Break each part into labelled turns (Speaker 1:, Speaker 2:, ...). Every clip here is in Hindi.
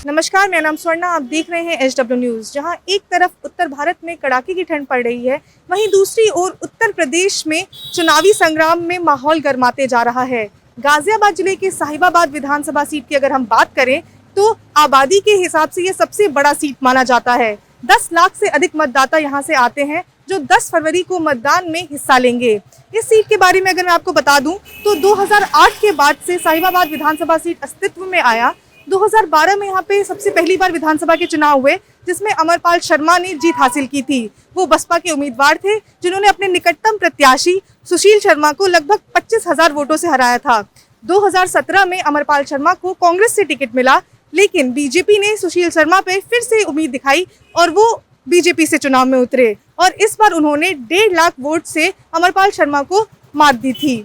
Speaker 1: नमस्कार, मेरा नाम स्वर्णा। आप देख रहे हैं HW न्यूज़। जहां एक तरफ उत्तर भारत में कड़ाके की ठंड पड़ रही है, वहीं दूसरी ओर उत्तर प्रदेश में चुनावी संग्राम में माहौल गर्माते जा रहा है। गाजियाबाद जिले के साहिबाबाद विधानसभा सीट की अगर हम बात करें तो आबादी के हिसाब से ये सबसे बड़ा सीट माना जाता है। 10 लाख से अधिक मतदाता यहाँ से आते हैं जो 10 फरवरी को मतदान में हिस्सा लेंगे। इस सीट के बारे में अगर मैं आपको बता दूं तो 2008 के बाद से साहिबाबाद विधानसभा सीट अस्तित्व में आया। 2012 में यहाँ पे सबसे पहली बार विधानसभा के चुनाव हुए जिसमें अमरपाल शर्मा ने जीत हासिल की थी। वो बसपा के उम्मीदवार थे जिन्होंने अपने निकटतम प्रत्याशी सुशील शर्मा को लगभग 25,000 वोटों से हराया था। 2017 में अमरपाल शर्मा को कांग्रेस से टिकट मिला, लेकिन बीजेपी ने सुशील शर्मा पे फिर से उम्मीद दिखाई और वो बीजेपी से चुनाव में उतरे और इस बार उन्होंने 1.5 लाख वोट से अमरपाल शर्मा को मात दी थी।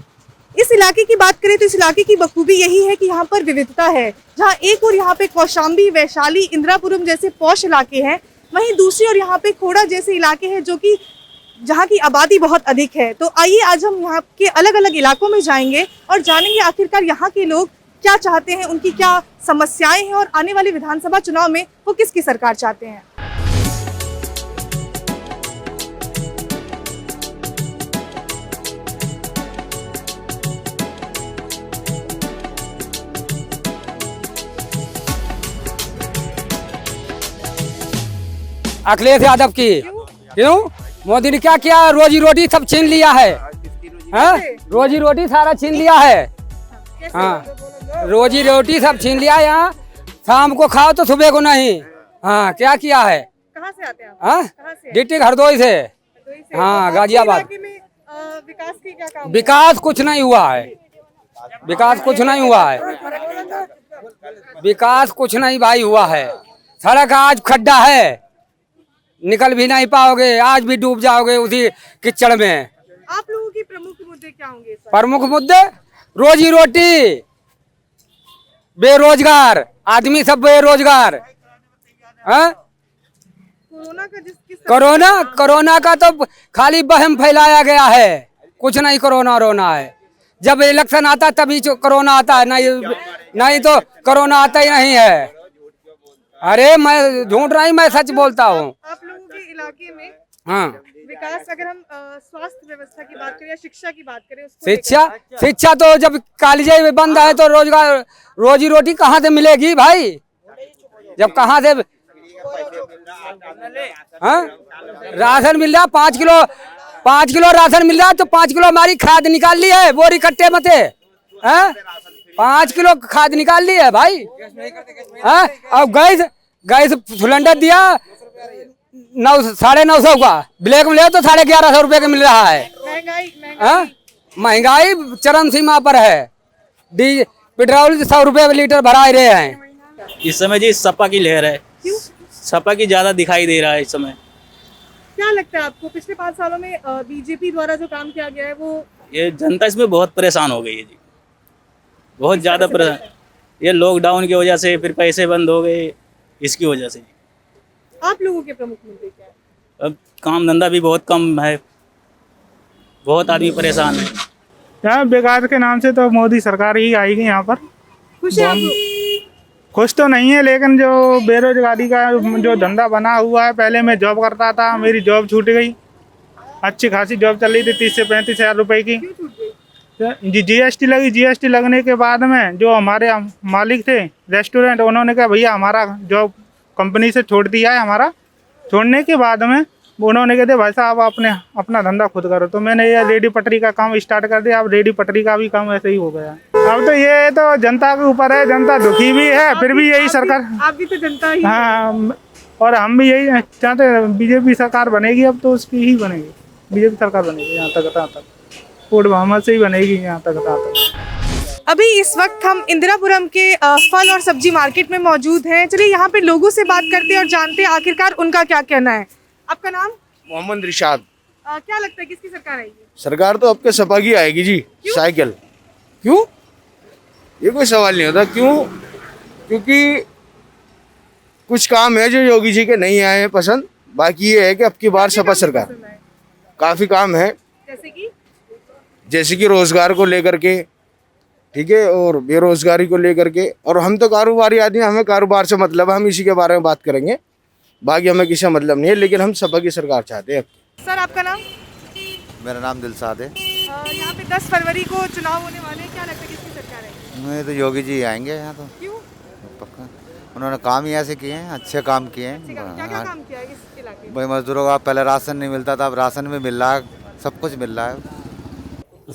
Speaker 1: इस इलाके की बात करें तो इस इलाके की बखूबी यही है कि यहाँ पर विविधता है। जहाँ एक और यहाँ पे कौशाम्बी, वैशाली, इंदिरापुरम जैसे पॉश इलाके हैं, वहीं दूसरी ओर यहाँ पे खोड़ा जैसे इलाके हैं जो कि जहाँ की आबादी बहुत अधिक है। तो आइए आज हम यहाँ के अलग अलग इलाकों में जाएंगे और जानेंगे आखिरकार यहाँ के लोग क्या चाहते हैं, उनकी क्या समस्याएं हैं और आने वाले विधानसभा चुनाव में वो किसकी सरकार चाहते हैं।
Speaker 2: अखिलेश यादव की। क्यों? मोदी ने क्या किया? रोजी रोटी सब छीन लिया है। रोजी रोटी सारा छीन लिया है। हाँ, रोजी रोटी सब छीन लिया। यहाँ शाम को खाओ तो सुबह को नहीं। हाँ, क्या किया है?
Speaker 1: कहाँ से आते हैं आप?
Speaker 2: हाँ, डिस्ट्रिक्ट हरदोई से। हाँ, गाजियाबाद।
Speaker 1: विकास की क्या काम?
Speaker 2: विकास कुछ नहीं हुआ है। विकास कुछ नहीं हुआ है। विकास कुछ नहीं भाई हुआ है। सड़क आज खड्डा है, निकल भी नहीं पाओगे, आज भी डूब जाओगे उसी कीचड़ में।
Speaker 1: आप लोगों की प्रमुख मुद्दे क्या होंगे?
Speaker 2: प्रमुख मुद्दे रोजी रोटी, बेरोजगार आदमी सब बेरोजगार। कोरोना का तो खाली वहम फैलाया गया है, कुछ नहीं कोरोना रोना है। जब इलेक्शन आता तभी कोरोना आता है, नहीं तो कोरोना आता ही नहीं है। अरे मैं झूठ नहीं, मैं सच बोलता हूँ।
Speaker 1: आप लोगों के इलाके में
Speaker 2: हाँ,
Speaker 1: विकास, अगर हम स्वास्थ्य व्यवस्था की बात करें या शिक्षा की बात करें,
Speaker 2: शिक्षा तो जब कॉलेज बंद है तो रोजगार रोजी रोटी कहाँ से मिलेगी भाई? जब कहाँ से हाँ? राशन मिल रहा 5 किलो राशन मिल रहा तो 5 किलो हमारी खाद निकाल ली है बोरी कट्टे मते। 5 किलो खाद निकाल ली है भाई। अब गैस सिलेंडर दिया 950 का, ब्लैक में ले तो 1150 रुपए का मिल रहा है। महंगाई चरम सीमा पर है। पेट्रोल 100 रुपए लीटर भरा रहे हैं।
Speaker 3: इस समय जी सपा की लहर है। सपा की ज्यादा दिखाई दे रहा है इस समय।
Speaker 1: क्या लगता है आपको पिछले 5 सालों में बीजेपी द्वारा जो काम किया गया है वो?
Speaker 3: ये जनता इसमें बहुत परेशान हो गई है जी, बहुत ज्यादा परेशान। ये लॉकडाउन की वजह से, फिर पैसे बंद हो गए, इसकी वजह से।
Speaker 1: आप लोगों के प्रमुख मुद्दे क्या है?
Speaker 3: अब काम धंधा भी बहुत कम है, बहुत आदमी परेशान है।
Speaker 4: यहाँ विकास के नाम से तो मोदी सरकार ही आएगी यहाँ पर।
Speaker 1: खुश है आप लोग?
Speaker 4: खुश तो नहीं है, लेकिन जो बेरोजगारी का जो धंधा बना हुआ है, पहले मैं जॉब करता था, मेरी जॉब छूट गई। अच्छी खासी जॉब चल रही थी 30 से 35 हज़ार रुपए की। जी जीएसटी लगी। जीएसटी लगने के बाद में जो हमारे मालिक थे रेस्टोरेंट, उन्होंने कहा भैया हमारा जॉब कंपनी से छोड़ दिया है। हमारा छोड़ने के बाद में उन्होंने कहते भाई साहब आपने अपना धंधा खुद करो। तो मैंने ये रेडी पटरी का काम स्टार्ट कर दिया। अब रेडी पटरी का भी काम ऐसे ही हो गया। अब तो ये तो जनता के ऊपर है, जनता दुखी भी है, फिर भी यही सरकार।
Speaker 1: आप भी तो जनता ही।
Speaker 4: हाँ, और हम भी यही चाहते हैं बीजेपी सरकार बनेगी। अब तो उसकी ही बनेगी, बीजेपी सरकार बनेगी। यहाँ तक वोट बहुमत से ही बनेगी यहाँ तक।
Speaker 1: अभी इस वक्त हम इंदिरापुरम के फल और सब्जी मार्केट में मौजूद हैं। चलिए यहाँ पे लोगों से बात करते हैं और जानते हैं आखिरकार उनका क्या कहना है। आपका नाम?
Speaker 5: मोहम्मद रिशाद।
Speaker 1: क्या लगता है किसकी सरकार आएगी?
Speaker 5: सरकार तो आपके सपा की आएगी जी। साइकिल क्यों? ये कोई सवाल नहीं होता। क्यों? क्योंकि कुछ काम है जो योगी जी के नहीं आए हैं पसंद। बाकी ये है कि अब की बार सपा सरकार, काफी काम है। जैसे कि रोजगार को लेकर के, ठीक है, और बेरोजगारी को लेकर के। और हम तो कारोबारी आदमी, हमें कारोबार से मतलब है, हम इसी के बारे में बात करेंगे, बाकी हमें किसी से मतलब नहीं है। लेकिन हम सपा की सरकार चाहते हैं।
Speaker 1: सर आपका नाम?
Speaker 6: मेरा नाम दिलसाद है।
Speaker 1: यहाँ पे 10 फरवरी को चुनाव होने वाले हैं, क्या लगता है किसकी सरकार है?
Speaker 6: मैं तो योगी जी आएंगे यहाँ तो
Speaker 1: क्यों?
Speaker 6: पक्का। उन्होंने काम ही ऐसे किए हैं, अच्छे काम किए हैं।
Speaker 1: क्या क्या काम किया है इस इलाके में?
Speaker 6: भाई मजदूरों का पहले राशन नहीं मिलता था, अब राशन भी मिल रहा है, सब कुछ मिल रहा है।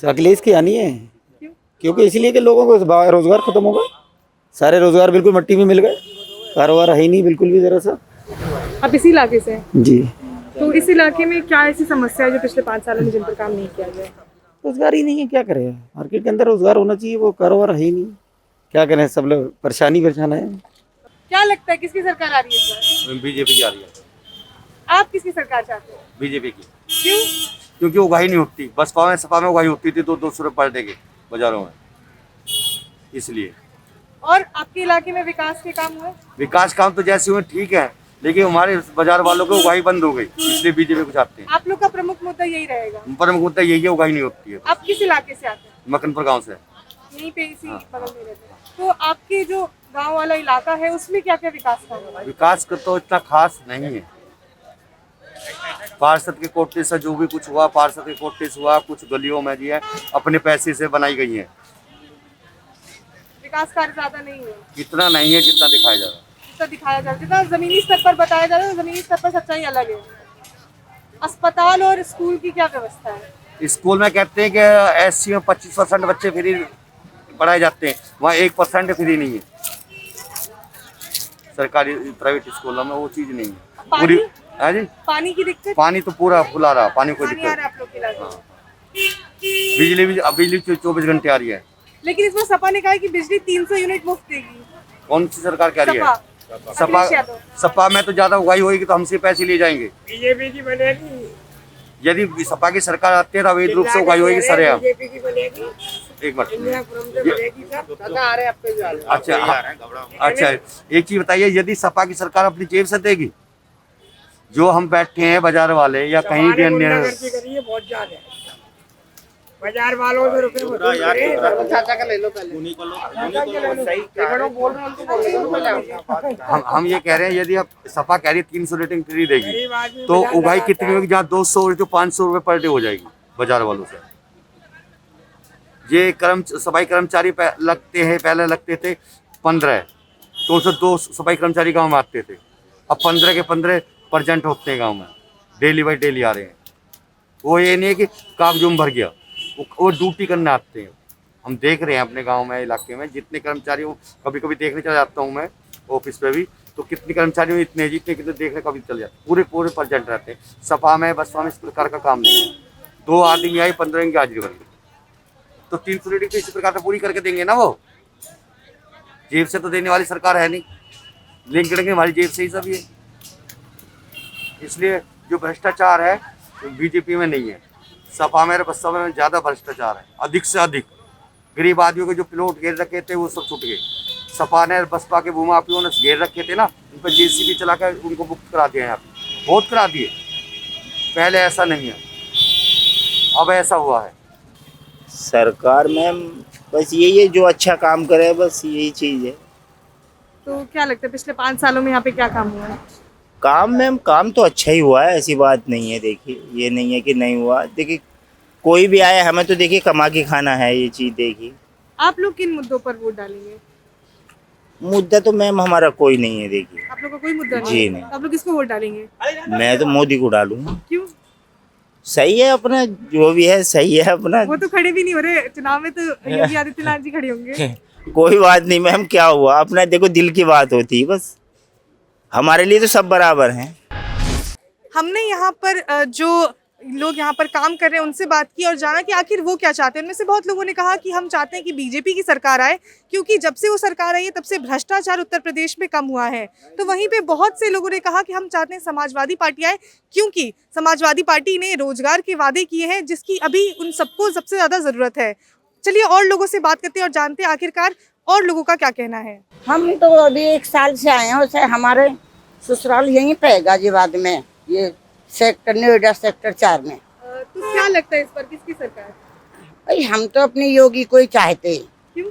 Speaker 7: अखिलेश की आनी है।
Speaker 1: क्यों?
Speaker 7: क्योंकि इसलिए कि लोगों को रोजगार खत्म हो गए, सारे रोजगार बिल्कुल मिट्टी में मिल गए, कारोबार है ही नहीं बिल्कुल भी जरा सा।
Speaker 1: आप इसी इलाके से हैं?
Speaker 7: जी।
Speaker 1: तो इस इलाके में क्या ऐसी समस्या है जो पिछले 5 सालों में जिन पर काम नहीं किया गया?
Speaker 7: रोजगार ही नहीं है, क्या करें। मार्केट के अंदर रोजगार होना चाहिए, वो कारोबार है ही नहीं, क्या करें। सब लोग परेशानी है।
Speaker 1: क्या लगता है किसकी सरकार आ रही है इस बार?
Speaker 8: बीजेपी की आ रही है।
Speaker 1: आप किसकी सरकार चाहते हो?
Speaker 8: बीजेपी की।
Speaker 1: क्यों?
Speaker 8: क्योंकि उगाही नहीं होती, बसपा में सपा में उगाही होती थी तो 200 रुपये पर डे के बाजारों में, इसलिए।
Speaker 1: और आपके इलाके में विकास के काम हुए?
Speaker 8: विकास काम तो जैसे हुए ठीक है, लेकिन हमारे बाजार वालों को उगाही बंद हो गई, इसलिए बीजेपी को चाहते हैं।
Speaker 1: आप लोग का प्रमुख मुद्दा यही रहेगा?
Speaker 8: प्रमुख मुद्दा यही है, उगाही नहीं होती है।
Speaker 1: आप किस इलाके से आते हैं?
Speaker 8: मकनपुर गांव से।
Speaker 1: यहीं पे इसी बगल में रहते हैं। तो आपके जो गांव वाला इलाका है उसमें क्या क्या विकास काम हुआ?
Speaker 8: विकास का तो इतना खास नहीं है। पार्षद के कोटे से जो भी कुछ हुआ, पार्षद के कोटे से हुआ, कुछ गलियों में भी है अपने पैसे से बनाई गई है।
Speaker 1: विकास कार्य ज्यादा नहीं है,
Speaker 8: इतना नहीं है जितना दिखाया जा रहा है।
Speaker 1: जितना दिखाया जा रहा है, जितना जमीनी स्तर पर बताया जा रहा है, जमीनी स्तर पर सच्चाई अलग है। अस्पताल और स्कूल की क्या व्यवस्था है?
Speaker 8: स्कूल में कहते हैं कि एससी में 25% बच्चे फ्री पढ़ाए जाते हैं, वहाँ 1% फ्री नहीं है। सरकारी प्राइवेट स्कूलों में वो चीज़ नहीं है पूरी। हाँ जी,
Speaker 1: पानी की दिक्कत?
Speaker 8: पानी तो पूरा फुला रहा, पानी कोई
Speaker 1: पानी आ
Speaker 8: दिक्कत।
Speaker 1: रहा है आप लोग के इलाके में?
Speaker 8: बिजली 24 घंटे आ रही है।
Speaker 1: लेकिन इसमें सपा ने कहा है कि बिजली 300 यूनिट मुफ्त देगी।
Speaker 8: कौन सी सरकार कह रही है?
Speaker 1: सपा। अखिलेश यादव।
Speaker 8: सपा में तो ज्यादा उगाही होगी तो हमसे पैसे लिए जाएंगे।
Speaker 9: बीजेपी की बनेगी।
Speaker 8: यदि सपा की सरकार आती है तो अवैध रूप से उगाही होगी सर।
Speaker 9: बीजेपी की बनेगी।
Speaker 8: एक मिनट।
Speaker 9: इंदिरापुरम से बनेगी सर। आ रहे आपके जाल।
Speaker 8: अच्छा, एक चीज बताइए, यदि सपा की सरकार अपनी जेब से देगी, जो हम बैठे हैं बाजार वाले या कहीं भी अन्य,
Speaker 9: करिए बहुत ज्यादा है। बाजार वालों से रुपए
Speaker 8: हम ये कह रहे हैं, यदि आप सपा कह रही है 300 रेटिंग फ्री देगी तो उगाही कितनी होगी? जहाँ 200 तो 500 रुपये पर डे हो जाएगी बाजार वालों से। ये सफाई कर्मचारी लगते हैं, पहले लगते थे 15, तो उससे 2 सफाई कर्मचारी गाँव में आते थे, अब 15 के 15 परसेंट होते हैं गाँव में, डेली बाई डेली आ रहे हैं। वो ये नहीं है कि कागजुम भर गया, वो ड्यूटी करने आते हैं। हम देख रहे हैं अपने गांव में, इलाके में जितने कर्मचारी हो, कभी कभी देखने चला जाता हूं मैं ऑफिस पे भी, तो कितने कर्मचारी इतने जितने कितने देखने कभी चले जाते, पूरे परसेंट रहते हैं। सपा में बसपा में इस प्रकार का काम नहीं है। 2 आदमी आई 15 की हाजिरी बन गई, तो 300 रेटिंग तो इसी प्रकार से पूरी करके देंगे ना। वो जेब से तो देने वाली सरकार है नहीं, लिंक करेंगे हमारी जेब से ही सब ये। इसलिए जो भ्रष्टाचार है बीजेपी में नहीं है, सपा में बसपा में ज़्यादा भ्रष्टाचार है, अधिक से अधिक। गरीब आदमियों के जो प्लॉट घेर रखे थे वो सब छूट गए। सपा ने बसपा के भूमाफियों ने घेर रखे थे ना, उन पर जेसीबी चला कर उनको मुक्त करा दिया। यहाँ पे बहुत करा दिए, पहले ऐसा नहीं है, अब ऐसा हुआ है।
Speaker 10: सरकार में बस यही है, जो अच्छा काम करे, बस यही चीज़ है।
Speaker 1: तो क्या लगता है पिछले 5 सालों में यहाँ पे क्या काम हुआ है?
Speaker 10: काम तो अच्छा ही हुआ है, ऐसी बात नहीं है। देखिए, ये नहीं है कि नहीं हुआ। देखिए, कोई भी आए, हमें तो देखिए कमा के खाना है, ये चीज़ देखिए।
Speaker 1: आप लोग किन मुद्दों पर वोट डालेंगे?
Speaker 10: मुद्दा तो मैम हमारा कोई नहीं है। देखिए,
Speaker 1: आप लोग का कोई मुद्दा नहीं?
Speaker 10: जी नहीं।
Speaker 1: आप लोग किसको वोट डालेंगे?
Speaker 10: मैं तो मोदी को डालूंगा।
Speaker 1: क्यों?
Speaker 10: सही है, अपना जो भी है सही है अपना।
Speaker 1: वो तो खड़े भी नहीं हो रहे चुनाव में, तो योगी आदित्यनाथ जी खड़े होंगे।
Speaker 10: कोई बात नहीं मैम, क्या हुआ, अपना देखो दिल की बात होती है बस। हमारे लिए तो सब बराबर हैं।
Speaker 1: हमने यहाँ पर जो लोग यहाँ पर काम कर रहे हैं उनसे बात की और जाना कि आखिर वो क्या चाहते हैं। उनमें से बहुत लोगों ने कहा कि हम चाहते हैं कि बीजेपी की सरकार आए, क्योंकि जब से वो सरकार आई है तब से भ्रष्टाचार उत्तर प्रदेश में कम हुआ है। तो वहीं पे बहुत से लोगों ने कहा कि हम चाहते हैं समाजवादी पार्टी आए, क्योंकि समाजवादी पार्टी ने रोजगार के वादे किए हैं जिसकी अभी उन सबको सबसे ज़्यादा ज़रूरत है। चलिए और लोगों से बात करते हैं और जानते हैं आखिरकार और लोगों का क्या कहना है।
Speaker 11: हम तो अभी 1 साल से आए हैं, उसे हमारे ससुराल यहीं पे है गाजियाबाद में, ये सेक्टर नोएडा सेक्टर 4 में।
Speaker 1: तो क्या लगता है इस पर किसकी सरकार?
Speaker 11: भाई हम तो अपनी योगी को ही चाहते हैं।
Speaker 1: क्यों?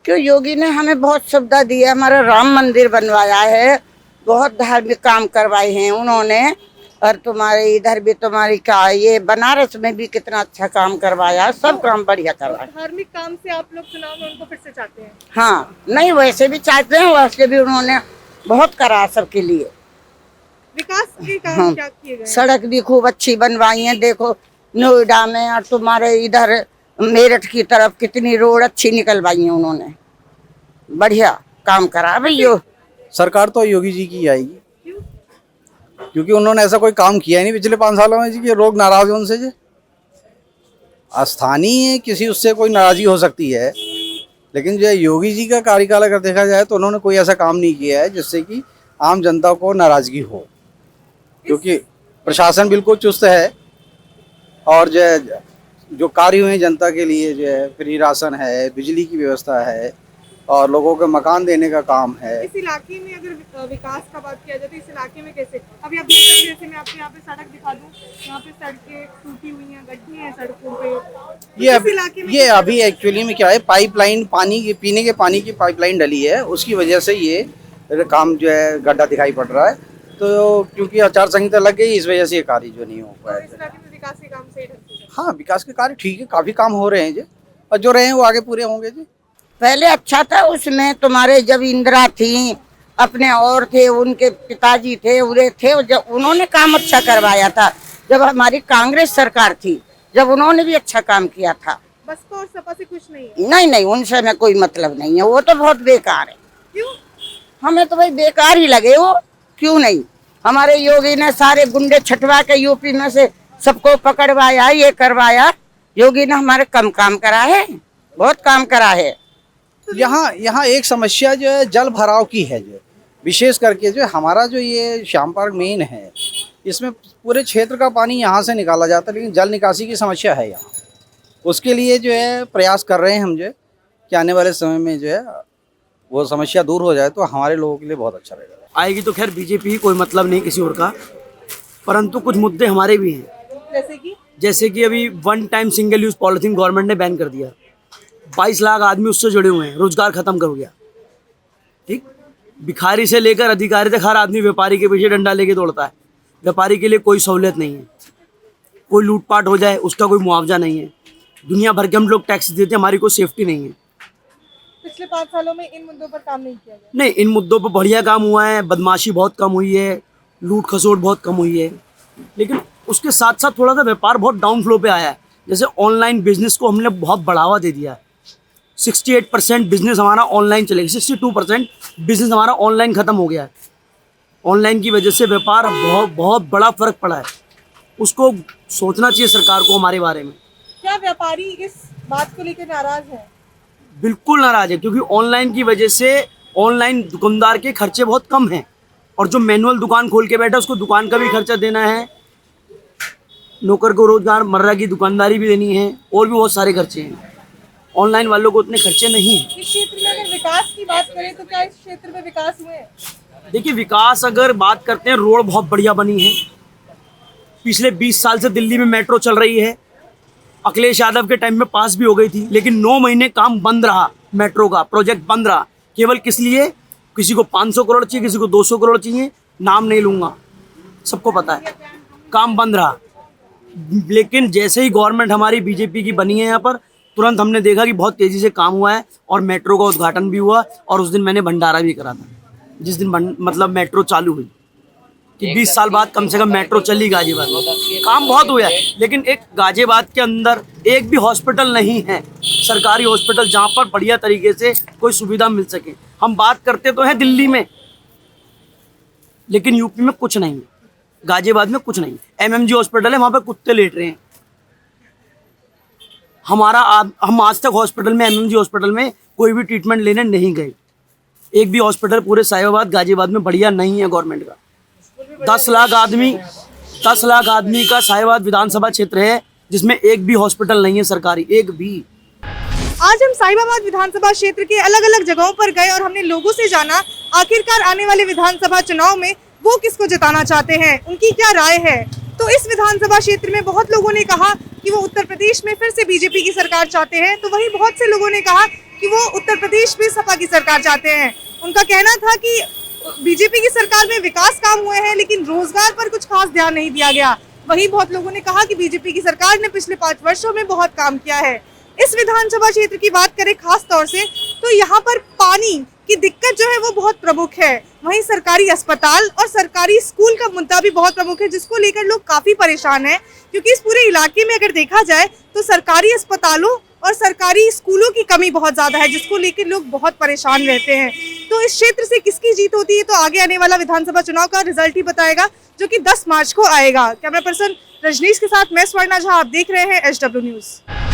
Speaker 11: क्यों योगी ने हमें बहुत सुविधा दी है, हमारा राम मंदिर बनवाया है, बहुत धार्मिक काम करवाए हैं उन्होंने। और तुम्हारे इधर भी तुम्हारी क्या ये बनारस में भी कितना अच्छा काम करवाया, सब काम बढ़िया करवाया।
Speaker 1: धार्मिक काम से आप लोग चुनाव में उनको फिर से चाहते हैं?
Speaker 11: हाँ, नहीं वैसे भी चाहते हैं, वैसे भी उन्होंने बहुत करा सबके लिए।
Speaker 1: विकास के काम क्या किए गए?
Speaker 11: सड़क भी खूब अच्छी बनवाई है, देखो नोएडा में और तुम्हारे इधर मेरठ की तरफ कितनी रोड अच्छी निकलवाई है उन्होंने, बढ़िया काम करा भैया।
Speaker 12: सरकार तो योगी जी की आएगी, क्योंकि उन्होंने ऐसा कोई काम किया ही नहीं पिछले 5 सालों में जी कि लोग नाराज हैं उनसे। जी स्थानीय किसी उससे कोई नाराजगी हो सकती है, लेकिन जो योगी जी का कार्यकाल अगर देखा जाए तो उन्होंने कोई ऐसा काम नहीं किया है जिससे कि आम जनता को नाराजगी हो, क्योंकि प्रशासन बिल्कुल चुस्त है और जो कार्य हुए जनता के लिए जो है फ्री राशन है, बिजली की व्यवस्था है और लोगों को मकान देने का काम है।
Speaker 1: इस इलाके में अगर विकास का बात किया जाए तो इस इलाके में कैसे, अभी आप देख सकते हैं, जैसे मैं आपको यहाँ पे सड़क दिखा दूँ, यहाँ पे सड़कें टूटी हुई हैं, गड्ढे हैं सड़कों पे।
Speaker 12: ये अभी एक्चुअली में क्या है, पाइपलाइन पीने के पानी की पाइपलाइन डली है, उसकी वजह से ये काम जो है गड्ढा दिखाई पड़ रहा है। तो क्योंकि आचार संहिता लग गई, इस वजह से ये कार्य जो नहीं हो पाया।
Speaker 1: विकास के काम सही ढंग से?
Speaker 12: हाँ, विकास के कार्य ठीक है, काफी काम हो रहे हैं जी, और जो रहे हैं वो आगे पूरे होंगे जी।
Speaker 11: पहले अच्छा था, उसमें तुम्हारे जब इंदिरा थी, अपने और थे, उनके पिताजी थे, उरे थे, जब उन्होंने काम अच्छा करवाया था। जब हमारी कांग्रेस सरकार थी, जब उन्होंने भी अच्छा काम किया था।
Speaker 1: बसपा और सपा से कुछ नहीं है?
Speaker 11: नहीं, उनसे हमें कोई मतलब नहीं है, वो तो बहुत बेकार है।
Speaker 1: क्यों?
Speaker 11: हमें तो भाई बेकार ही लगे वो। क्यों नहीं, हमारे योगी ने सारे गुंडे छटवा के यूपी में से सबको पकड़वाया, ये करवाया। योगी ने हमारे कम काम करा है, बहुत काम करा है।
Speaker 12: यहाँ एक समस्या जो है जल भराव की है, जो विशेष करके जो हमारा जो ये श्याम पार्क मेन है, इसमें पूरे क्षेत्र का पानी यहाँ से निकाला जाता है, लेकिन जल निकासी की समस्या है यहाँ। उसके लिए जो है प्रयास कर रहे हैं हम, जो है कि आने वाले समय में जो है वो समस्या दूर हो जाए तो हमारे लोगों के लिए बहुत अच्छा रहेगा।
Speaker 13: आएगी तो खैर बीजेपी, कोई मतलब नहीं किसी और का, परंतु कुछ मुद्दे हमारे भी हैं। जैसे कि अभी 1 time single use polythene government ने बैन कर दिया, 22 लाख आदमी उससे जुड़े हुए हैं, रोजगार खत्म कर गया। ठीक, भिखारी से लेकर अधिकारी तक हर आदमी व्यापारी के पीछे डंडा लेके दौड़ता है। व्यापारी के लिए कोई सहूलियत नहीं है, कोई लूटपाट हो जाए उसका कोई मुआवजा नहीं है। दुनिया भर के हम लोग टैक्स देते हैं, हमारी कोई सेफ्टी नहीं है।
Speaker 1: पिछले 5 सालों में इन मुद्दों पर काम नहीं किया गया?
Speaker 13: नहीं, इन मुद्दों पर बढ़िया काम हुआ है, बदमाशी बहुत कम हुई है, लूट खसोट बहुत कम हुई है, लेकिन उसके साथ साथ थोड़ा सा व्यापार बहुत डाउन फ्लो पे आया है। जैसे ऑनलाइन बिजनेस को हमने बहुत बढ़ावा दे दिया है। 68% बिजनेस हमारा ऑनलाइन चलेगा, 62% बिजनेस हमारा ऑनलाइन खत्म हो गया है। ऑनलाइन की वजह से व्यापार बहुत बड़ा फर्क पड़ा है। उसको सोचना चाहिए सरकार को हमारे बारे में।
Speaker 1: क्या व्यापारी इस बात को लेकर नाराज है?
Speaker 13: बिल्कुल नाराज है, क्योंकि ऑनलाइन की वजह से ऑनलाइन दुकानदार के खर्चे बहुत कम हैं, और जो मैनुअल दुकान खोल के बैठा उसको दुकान का भी खर्चा देना है, नौकर को रोजगार मर्रा की दुकानदारी भी देनी है, और भी बहुत सारे खर्चे हैं। ऑनलाइन वालों को उतने खर्चे नहीं हैं।
Speaker 1: इस क्षेत्र में अगर विकास की बात करें तो क्या इस क्षेत्र में विकास हुए?
Speaker 13: देखिए, विकास अगर बात करते हैं, रोड बहुत बढ़िया बनी है। पिछले 20 साल से दिल्ली में मेट्रो चल रही है, अखिलेश यादव के टाइम में पास भी हो गई थी, लेकिन 9 महीने काम बंद रहा, मेट्रो का प्रोजेक्ट बंद रहा। केवल किस लिए? किसी को 500 करोड़ चाहिए, किसी को 200 करोड़ चाहिए, नाम नहीं लूँगा, सबको पता है, काम बंद रहा। लेकिन जैसे ही गवर्नमेंट हमारी बीजेपी की बनी है यहाँ पर, तुरंत हमने देखा कि बहुत तेज़ी से काम हुआ है, और मेट्रो का उद्घाटन भी हुआ, और उस दिन मैंने भंडारा भी करा था, जिस दिन मतलब मेट्रो चालू हुई, कि 20 साल बाद कम से कम मेट्रो चली गाजियाबाद में। काम बहुत हुआ है, लेकिन एक गाजियाबाद के अंदर एक भी हॉस्पिटल नहीं है, सरकारी हॉस्पिटल, जहाँ पर बढ़िया तरीके से कोई सुविधा मिल सके। हम बात करते तो हैं दिल्ली में, लेकिन यूपी में कुछ नहीं है, गाजियाबाद में कुछ नहीं। MMG हॉस्पिटल है, वहाँ पर कुत्ते लेट रहे हैं। हम आज तक हॉस्पिटल में, MMG हॉस्पिटल में कोई भी ट्रीटमेंट लेने नहीं गए। एक भी हॉस्पिटल पूरे साहिबाबाद गाजियाबाद में बढ़िया नहीं है गवर्नमेंट का। 10 लाख आदमी का साहिबाबाद विधानसभा क्षेत्र है, जिसमें एक भी हॉस्पिटल नहीं है सरकारी, एक भी।
Speaker 1: आज हम साहिबाबाद विधानसभा क्षेत्र के अलग अलग जगहों पर गए और हमने लोगों से जाना आखिरकार आने वाले विधानसभा चुनाव में वो किसको जिताना चाहते हैं, उनकी क्या राय है। तो इस विधानसभा क्षेत्र में बहुत लोगों ने कहा कि वो उत्तर प्रदेश में फिर से बीजेपी की सरकार चाहते हैं, तो वहीं बहुत से लोगों ने कहा कि वो उत्तर प्रदेश में सपा की सरकार चाहते हैं। उनका कहना था कि बीजेपी की सरकार में विकास काम हुए हैं लेकिन रोजगार पर कुछ खास ध्यान नहीं दिया गया। वहीं बहुत लोगों ने कहा कि बीजेपी की सरकार ने पिछले 5 वर्षों में बहुत काम किया है। इस विधानसभा क्षेत्र की बात करें खास तौर से तो यहाँ पर पानी की दिक्कत जो है वो बहुत प्रमुख है। वहीं सरकारी अस्पताल और सरकारी स्कूल का मुद्दा भी बहुत प्रमुख है, जिसको लेकर लोग काफी परेशान हैं, क्योंकि इस पूरे इलाके में अगर देखा जाए तो सरकारी अस्पतालों और सरकारी स्कूलों की कमी बहुत ज्यादा है, जिसको लेकर लोग बहुत परेशान रहते हैं। तो इस क्षेत्र से किसकी जीत होती है तो आगे आने वाला विधानसभा चुनाव का रिजल्ट ही बताएगा, जो कि 10 मार्च को आएगा। कैमरा पर्सन रजनीश के साथ मैं स्वर्णा झा, आप देख रहे हैं HW न्यूज।